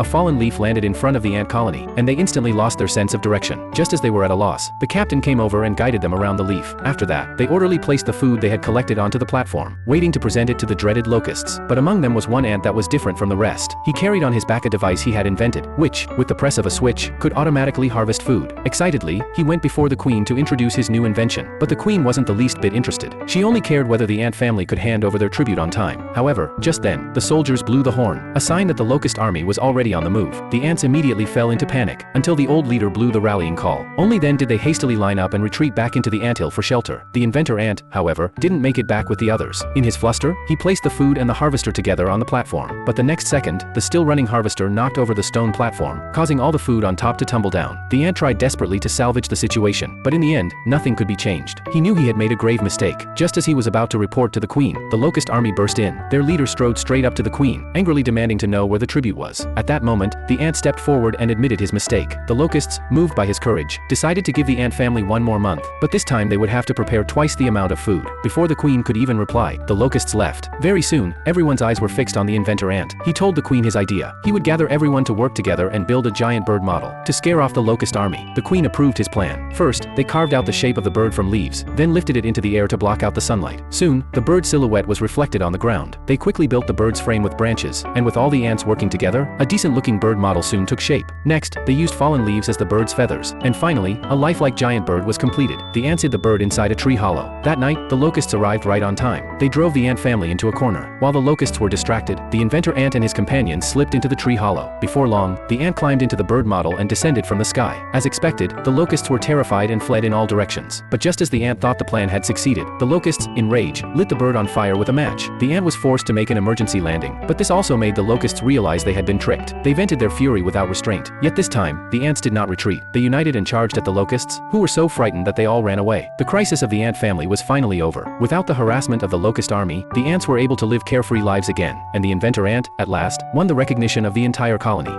a fallen leaf landed in front of the ant colony, and they instantly lost their sense of direction. Just as they were at a loss, the captain came over and guided them around the leaf. After that, they orderly placed the food they had collected onto the platform, waiting to present it to the dreaded locusts. But among them was one ant that was different from the rest. He carried on his back a device he had invented, which, with the press of a switch, could automatically harvest food. Excitedly, he went before the queen to introduce his new invention, but the queen wasn't the least bit interested. She only cared whether the ant family could hand over their tribute on time. However, just then, the soldiers blew the horn, a sign that the locust army was already on the move. The ants immediately fell into panic, until the old leader blew the rallying call. Only then did they hastily line up and retreat back into the anthill for shelter. The inventor ant, however, didn't make it back with the others. In his fluster, he placed the food and the harvester together on the platform. But the next second, the still-running harvester knocked over the stone platform, causing all the food on top to tumble down. The ant tried desperately to salvage the situation, but in the end, nothing could be changed. He knew he had made a grave mistake. Just as he was about to report to the queen, the locust army burst in. Their leader strode straight up to the queen, angrily demanding to know where the tribute was. At that moment, the ant stepped forward and admitted his mistake. The locusts, moved by his courage, decided to give the ant family one more month, but this time they would have to prepare twice the amount of food. Before the queen could even reply, the locusts left. Very soon, everyone's eyes were fixed on the inventor ant. He told the queen his idea. He would gather everyone to work together and build a giant bird model to scare off the locust army. The queen approved his plan. First, they carved out the shape of the bird from leaves, then lifted it into the air to block out the sunlight. Soon, the bird's silhouette was reflected on the ground. They quickly built the bird's frame with branches, and with all the ants working together, a decent-looking bird model soon took shape. Next, they used fallen leaves as the bird's feathers, and finally, a lifelike giant bird was completed. The ants hid the bird inside a tree hollow. That night, the locusts arrived right on time. They drove the ant family into a corner. While the locusts were distracted, the inventor ant and his companions slipped into the tree hollow. Before long, the ant climbed into the bird model and descended from the sky. As expected, the locusts were terrified and fled in all directions. But just as the ant thought the plan had succeeded, the locusts, in rage, lit the bird on fire with a match. The ant was forced to make an emergency landing, but this also made the locusts realize they had been tricked. They vented their fury without restraint. Yet this time, the ants did not retreat. They united and charged at the locusts, who were so frightened that they all ran away. The crisis of the ant family was finally over. Without the harassment of the locust army, the ants were able to live carefree lives again, and the inventor ant, at last, won the recognition of the entire colony.